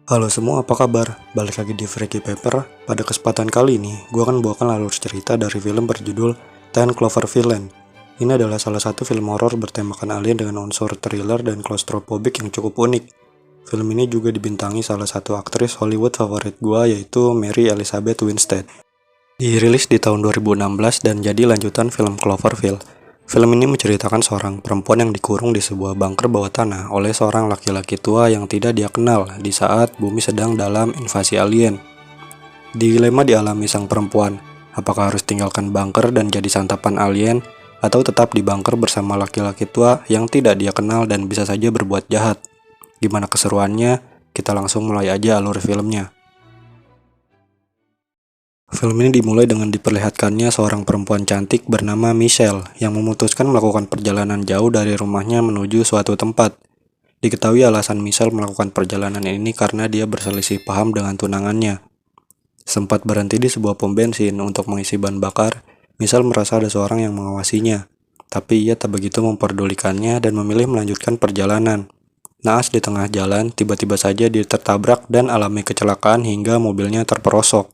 Halo semua, apa kabar? Balik lagi di Freaky Paper. Pada kesempatan kali ini, gue akan membawakan alur cerita dari film berjudul Ten Cloverfield Lane. Ini adalah salah satu film horor bertemakan alien dengan unsur thriller dan claustrophobic yang cukup unik. Film ini juga dibintangi salah satu aktris Hollywood favorit gue, yaitu Mary Elizabeth Winstead. Dirilis di tahun 2016 dan jadi lanjutan film Cloverfield. Film ini menceritakan seorang perempuan yang dikurung di sebuah bunker bawah tanah oleh seorang laki-laki tua yang tidak dia kenal di saat bumi sedang dalam invasi alien. Dilema dialami sang perempuan, apakah harus tinggalkan bunker dan jadi santapan alien, atau tetap di bunker bersama laki-laki tua yang tidak dia kenal dan bisa saja berbuat jahat. Gimana keseruannya? Kita langsung mulai aja alur filmnya. Film ini dimulai dengan diperlihatkannya seorang perempuan cantik bernama Michelle yang memutuskan melakukan perjalanan jauh dari rumahnya menuju suatu tempat. Diketahui alasan Michelle melakukan perjalanan ini karena dia berselisih paham dengan tunangannya. Sempat berhenti di sebuah pom bensin untuk mengisi bahan bakar, Michelle merasa ada seorang yang mengawasinya. Tapi ia tak begitu memperdulikannya dan memilih melanjutkan perjalanan. Naas di tengah jalan, tiba-tiba saja dia tertabrak dan alami kecelakaan hingga mobilnya terperosok.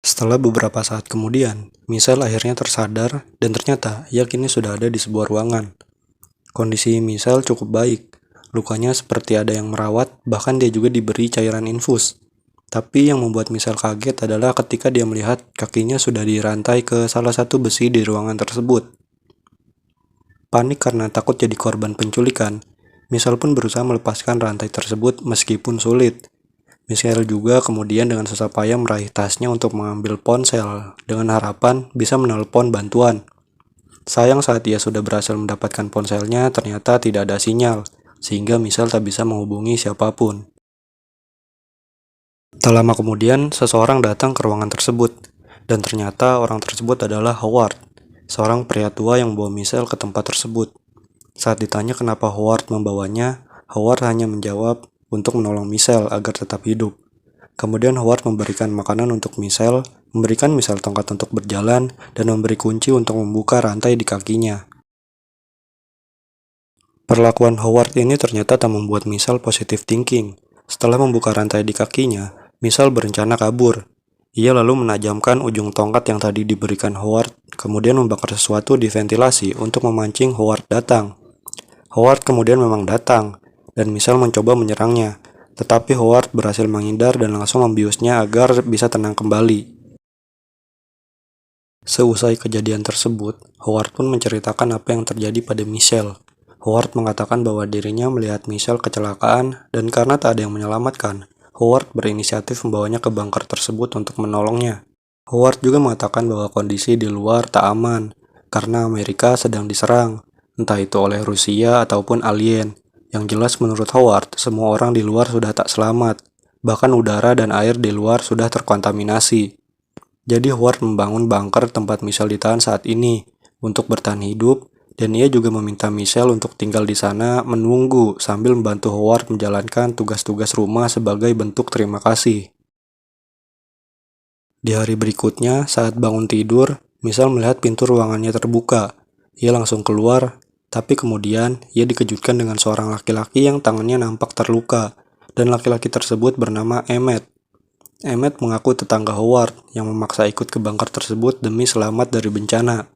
Setelah beberapa saat kemudian, Michelle akhirnya tersadar dan ternyata ia kini sudah ada di sebuah ruangan. Kondisi Michelle cukup baik. Lukanya seperti ada yang merawat, bahkan dia juga diberi cairan infus. Tapi yang membuat Michelle kaget adalah ketika dia melihat kakinya sudah dirantai ke salah satu besi di ruangan tersebut. Panik karena takut jadi korban penculikan, Michelle pun berusaha melepaskan rantai tersebut meskipun sulit. Michelle juga kemudian dengan susah payah meraih tasnya untuk mengambil ponsel dengan harapan bisa menelpon bantuan. Sayang saat ia sudah berhasil mendapatkan ponselnya ternyata tidak ada sinyal, sehingga Michelle tak bisa menghubungi siapapun. Tak lama kemudian, seseorang datang ke ruangan tersebut, dan ternyata orang tersebut adalah Howard, seorang pria tua yang membawa Michelle ke tempat tersebut. Saat ditanya kenapa Howard membawanya, Howard hanya menjawab untuk menolong Michelle agar tetap hidup. Kemudian Howard memberikan makanan untuk Michelle, memberikan Michelle tongkat untuk berjalan, dan memberi kunci untuk membuka rantai di kakinya. Perlakuan Howard ini ternyata tak membuat Michelle positive thinking. Setelah membuka rantai di kakinya, Michelle berencana kabur. Ia lalu menajamkan ujung tongkat yang tadi diberikan Howard, kemudian membakar sesuatu di ventilasi untuk memancing Howard datang. Howard kemudian memang datang, dan Michelle mencoba menyerangnya, tetapi Howard berhasil menghindar dan langsung membiusnya agar bisa tenang kembali. Seusai kejadian tersebut, Howard pun menceritakan apa yang terjadi pada Michelle. Howard mengatakan bahwa dirinya melihat Michelle kecelakaan, dan karena tak ada yang menyelamatkan, Howard berinisiatif membawanya ke bunker tersebut untuk menolongnya. Howard juga mengatakan bahwa kondisi di luar tak aman, karena Amerika sedang diserang, entah itu oleh Rusia ataupun alien. Yang jelas menurut Howard, semua orang di luar sudah tak selamat. Bahkan udara dan air di luar sudah terkontaminasi. Jadi Howard membangun bunker tempat Michelle ditahan saat ini untuk bertahan hidup, dan ia juga meminta Michelle untuk tinggal di sana menunggu sambil membantu Howard menjalankan tugas-tugas rumah sebagai bentuk terima kasih. Di hari berikutnya, saat bangun tidur, Michelle melihat pintu ruangannya terbuka. Ia langsung keluar, tapi kemudian ia dikejutkan dengan seorang laki-laki yang tangannya nampak terluka, dan laki-laki tersebut bernama Emmett. Emmett mengaku tetangga Howard yang memaksa ikut ke bunker tersebut demi selamat dari bencana.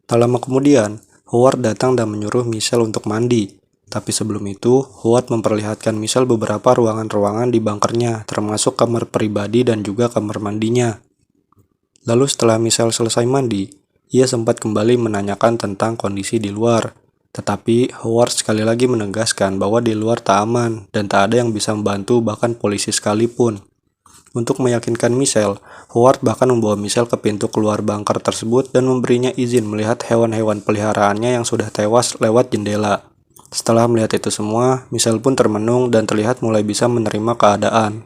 Tak lama kemudian, Howard datang dan menyuruh Michelle untuk mandi. Tapi sebelum itu, Howard memperlihatkan Michelle beberapa ruangan-ruangan di bunkernya, termasuk kamar pribadi dan juga kamar mandinya. Lalu setelah Michelle selesai mandi, ia sempat kembali menanyakan tentang kondisi di luar. Tetapi Howard sekali lagi menegaskan bahwa di luar tak aman dan tak ada yang bisa membantu bahkan polisi sekalipun. Untuk meyakinkan Michelle, Howard bahkan membawa Michelle ke pintu keluar bunker tersebut dan memberinya izin melihat hewan-hewan peliharaannya yang sudah tewas lewat jendela. Setelah melihat itu semua, Michelle pun termenung dan terlihat mulai bisa menerima keadaan.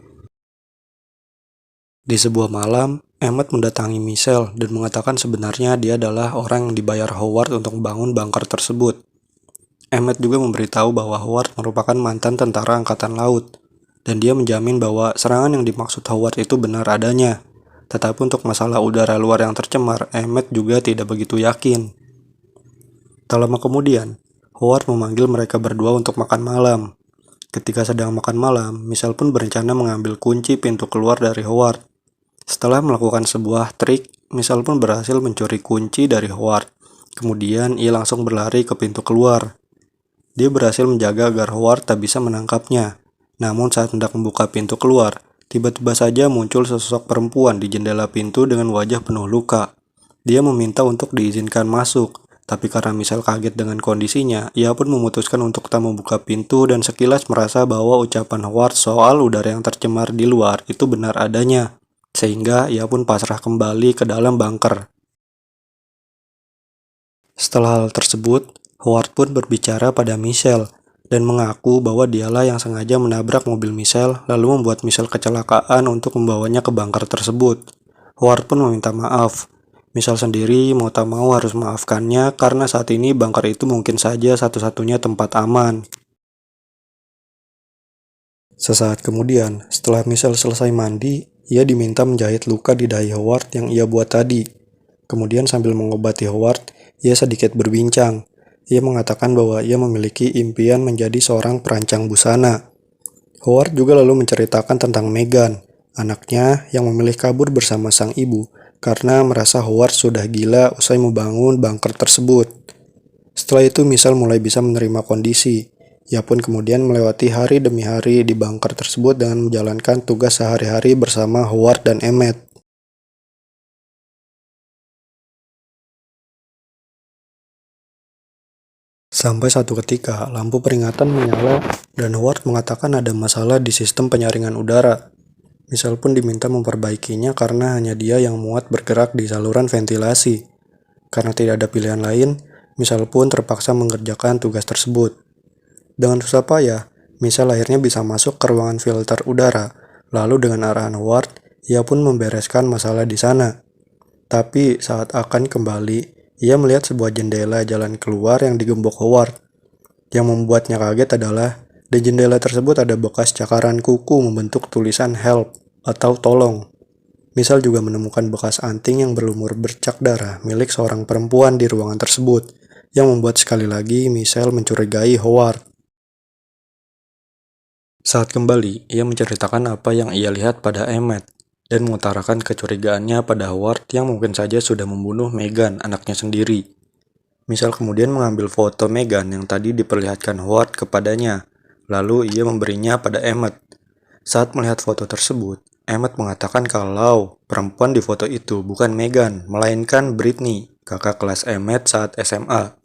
Di sebuah malam, Emmett mendatangi Michelle dan mengatakan sebenarnya dia adalah orang yang dibayar Howard untuk membangun bunker tersebut. Emmett juga memberitahu bahwa Howard merupakan mantan tentara angkatan laut, dan dia menjamin bahwa serangan yang dimaksud Howard itu benar adanya. Tetapi untuk masalah udara luar yang tercemar, Emmett juga tidak begitu yakin. Tak lama kemudian, Howard memanggil mereka berdua untuk makan malam. Ketika sedang makan malam, Michelle pun berencana mengambil kunci pintu keluar dari Howard. Setelah melakukan sebuah trik, Michelle pun berhasil mencuri kunci dari Howard. Kemudian ia langsung berlari ke pintu keluar. Dia berhasil menjaga agar Howard tak bisa menangkapnya. Namun saat hendak membuka pintu keluar, tiba-tiba saja muncul sesosok perempuan di jendela pintu dengan wajah penuh luka. Dia meminta untuk diizinkan masuk, tapi karena Michelle kaget dengan kondisinya, ia pun memutuskan untuk tak membuka pintu dan sekilas merasa bahwa ucapan Howard soal udara yang tercemar di luar itu benar adanya. Sehingga ia pun pasrah kembali ke dalam bunker. Setelah hal tersebut, Howard pun berbicara pada Michelle dan mengaku bahwa dialah yang sengaja menabrak mobil Michelle lalu membuat Michelle kecelakaan untuk membawanya ke bunker tersebut. Howard pun meminta maaf. Michelle sendiri mau tak mau harus memaafkannya karena saat ini bunker itu mungkin saja satu-satunya tempat aman. Sesaat kemudian, setelah Michelle selesai mandi, ia diminta menjahit luka di dahi Howard yang ia buat tadi. Kemudian sambil mengobati Howard, ia sedikit berbincang. Ia mengatakan bahwa ia memiliki impian menjadi seorang perancang busana. Howard juga lalu menceritakan tentang Megan, anaknya yang memilih kabur bersama sang ibu karena merasa Howard sudah gila usai membangun bunker tersebut. Setelah itu Michelle mulai bisa menerima kondisi. Ia pun kemudian melewati hari demi hari di bunker tersebut dengan menjalankan tugas sehari-hari bersama Howard dan Emmett. Sampai satu ketika, lampu peringatan menyala dan Howard mengatakan ada masalah di sistem penyaringan udara. Michelle pun diminta memperbaikinya karena hanya dia yang muat bergerak di saluran ventilasi. Karena tidak ada pilihan lain, Michelle pun terpaksa mengerjakan tugas tersebut. Dengan susah payah, Michelle akhirnya bisa masuk ke ruangan filter udara. Lalu dengan arahan Howard, ia pun membereskan masalah di sana. Tapi saat akan kembali, ia melihat sebuah jendela jalan keluar yang digembok Howard. Yang membuatnya kaget adalah di jendela tersebut ada bekas cakaran kuku membentuk tulisan help atau tolong. Michelle juga menemukan bekas anting yang berlumur bercak darah milik seorang perempuan di ruangan tersebut, yang membuat sekali lagi Michelle mencurigai Howard. Saat kembali, ia menceritakan apa yang ia lihat pada Emmett dan mengutarakan kecurigaannya pada Howard yang mungkin saja sudah membunuh Megan, anaknya sendiri. Michelle kemudian mengambil foto Megan yang tadi diperlihatkan Howard kepadanya, lalu ia memberinya pada Emmett. Saat melihat foto tersebut, Emmett mengatakan kalau perempuan di foto itu bukan Megan, melainkan Brittany, kakak kelas Emmett saat SMA,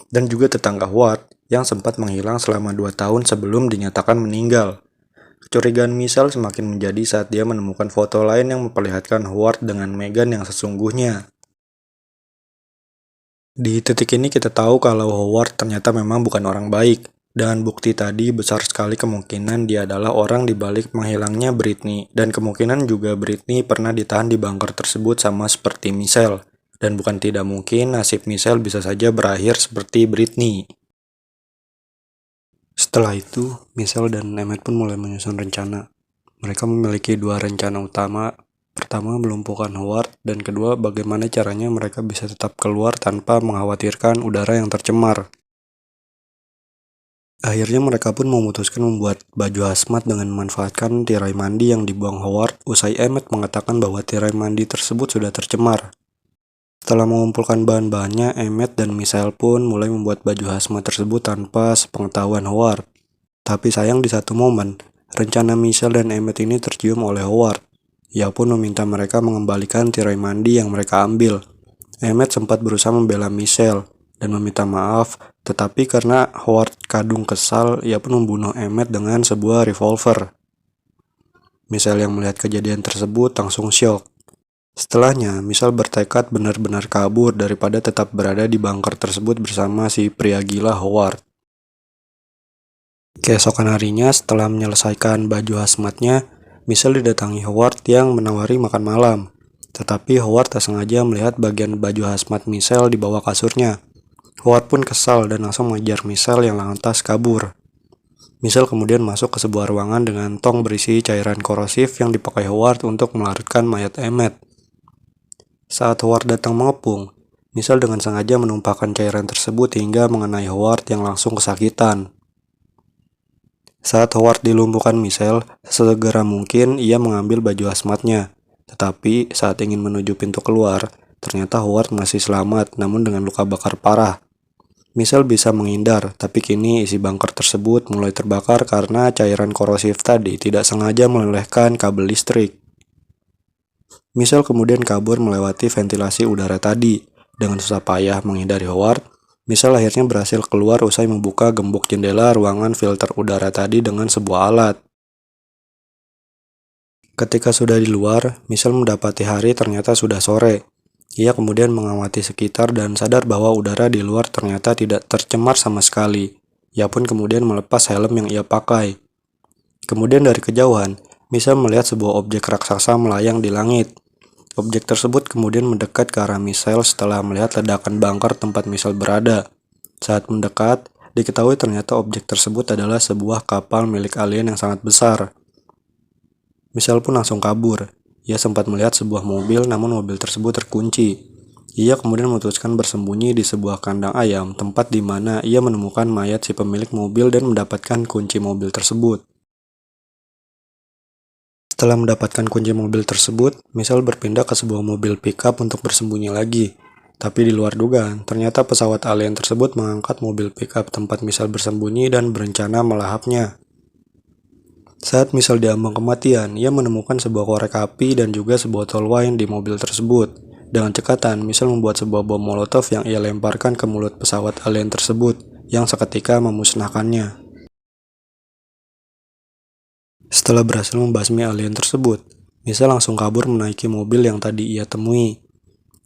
dan juga tetangga Howard yang sempat menghilang selama 2 tahun sebelum dinyatakan meninggal. Kecurigaan Michelle semakin menjadi saat dia menemukan foto lain yang memperlihatkan Howard dengan Megan yang sesungguhnya. Di titik ini kita tahu kalau Howard ternyata memang bukan orang baik, dan bukti tadi besar sekali kemungkinan dia adalah orang di balik menghilangnya Brittany, dan kemungkinan juga Brittany pernah ditahan di bunker tersebut sama seperti Michelle, dan bukan tidak mungkin nasib Michelle bisa saja berakhir seperti Brittany. Setelah itu, Michelle dan Emmett pun mulai menyusun rencana. Mereka memiliki 2 rencana utama. Pertama, melumpuhkan Howard, dan kedua, bagaimana caranya mereka bisa tetap keluar tanpa mengkhawatirkan udara yang tercemar. Akhirnya mereka pun memutuskan membuat baju hazmat dengan memanfaatkan tirai mandi yang dibuang Howard usai Emmett mengatakan bahwa tirai mandi tersebut sudah tercemar. Setelah mengumpulkan bahan-bahannya, Emmett dan Michelle pun mulai membuat baju hazmat tersebut tanpa sepengetahuan Howard. Tapi sayang di satu momen, rencana Michelle dan Emmett ini tercium oleh Howard. Ia pun meminta mereka mengembalikan tirai mandi yang mereka ambil. Emmett sempat berusaha membela Michelle dan meminta maaf, tetapi karena Howard kadung kesal, ia pun membunuh Emmett dengan sebuah revolver. Michelle yang melihat kejadian tersebut langsung syok. Setelahnya, Michelle bertekad benar-benar kabur daripada tetap berada di bunker tersebut bersama si pria gila Howard. Keesokan harinya, setelah menyelesaikan baju hazmatnya, Michelle didatangi Howard yang menawari makan malam. Tetapi Howard tak sengaja melihat bagian baju hazmat Michelle di bawah kasurnya. Howard pun kesal dan langsung mengejar Michelle yang lantas kabur. Michelle kemudian masuk ke sebuah ruangan dengan tong berisi cairan korosif yang dipakai Howard untuk melarutkan mayat Emmett. Saat Howard datang mengepung, Michelle dengan sengaja menumpahkan cairan tersebut hingga mengenai Howard yang langsung kesakitan. Saat Howard dilumpuhkan Michelle, sesegera mungkin ia mengambil baju hazmatnya. Tetapi saat ingin menuju pintu keluar, ternyata Howard masih selamat namun dengan luka bakar parah. Michelle bisa menghindar, tapi kini isi bunker tersebut mulai terbakar karena cairan korosif tadi tidak sengaja melelehkan kabel listrik. Michelle kemudian kabur melewati ventilasi udara tadi. Dengan susah payah menghindari Howard, Michelle akhirnya berhasil keluar usai membuka gembok jendela ruangan filter udara tadi dengan sebuah alat. Ketika sudah di luar, Michelle mendapati hari ternyata sudah sore. Ia kemudian mengamati sekitar dan sadar bahwa udara di luar ternyata tidak tercemar sama sekali. Ia pun kemudian melepas helm yang ia pakai. Kemudian dari kejauhan, Michelle melihat sebuah objek raksasa melayang di langit. Objek tersebut kemudian mendekat ke arah Michelle setelah melihat ledakan bunker tempat Michelle berada. Saat mendekat, diketahui ternyata objek tersebut adalah sebuah kapal milik alien yang sangat besar. Michelle pun langsung kabur. Ia sempat melihat sebuah mobil, namun mobil tersebut terkunci. Ia kemudian memutuskan bersembunyi di sebuah kandang ayam, tempat di mana ia menemukan mayat si pemilik mobil dan mendapatkan kunci mobil tersebut. Setelah mendapatkan kunci mobil tersebut, Michelle berpindah ke sebuah mobil pickup untuk bersembunyi lagi. Tapi di luar dugaan, ternyata pesawat alien tersebut mengangkat mobil pickup tempat Michelle bersembunyi dan berencana melahapnya. Saat Michelle diambang kematian, ia menemukan sebuah korek api dan juga sebuah botol wine di mobil tersebut. Dengan cekatan, Michelle membuat sebuah bom molotov yang ia lemparkan ke mulut pesawat alien tersebut, yang seketika memusnahkannya. Setelah berhasil membasmi alien tersebut, Michelle langsung kabur menaiki mobil yang tadi ia temui.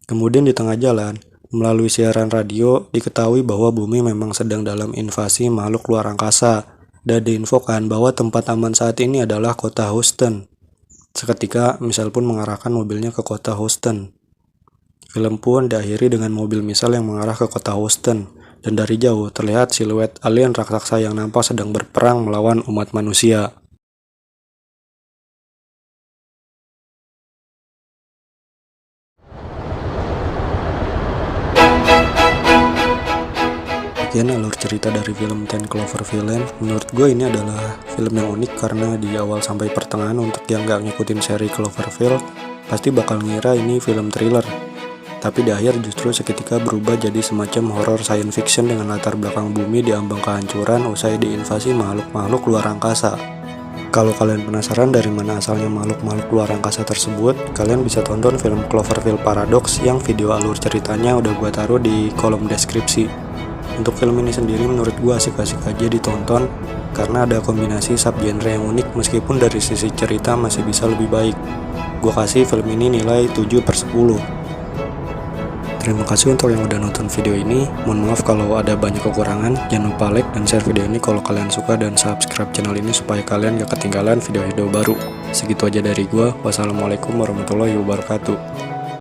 Kemudian di tengah jalan, melalui siaran radio, diketahui bahwa bumi memang sedang dalam invasi makhluk luar angkasa, dan diinfokan bahwa tempat aman saat ini adalah kota Houston. Seketika, Michelle pun mengarahkan mobilnya ke kota Houston. Film pun diakhiri dengan mobil Michelle yang mengarah ke kota Houston, dan dari jauh terlihat siluet alien raksasa yang nampak sedang berperang melawan umat manusia. Sekian alur cerita dari film 10 Cloverfield Lane. Menurut gue ini adalah film yang unik karena di awal sampai pertengahan untuk yang gak ngikutin seri Cloverfield pasti bakal ngira ini film thriller. Tapi di akhir justru seketika berubah jadi semacam horror science fiction dengan latar belakang bumi diambang kehancuran usai diinvasi makhluk-makhluk luar angkasa. Kalau kalian penasaran dari mana asalnya makhluk-makhluk luar angkasa tersebut, kalian bisa tonton film Cloverfield Paradox yang video alur ceritanya udah gue taruh di kolom deskripsi. Untuk film ini sendiri menurut gue asik-asik aja ditonton karena ada kombinasi subgenre yang unik meskipun dari sisi cerita masih bisa lebih baik. Gue kasih film ini nilai 7/10. Terima kasih untuk yang udah nonton video ini. Mohon maaf kalau ada banyak kekurangan. Jangan lupa like dan share video ini kalau kalian suka dan subscribe channel ini supaya kalian gak ketinggalan video-video baru. Segitu aja dari gue. Wassalamualaikum warahmatullahi wabarakatuh.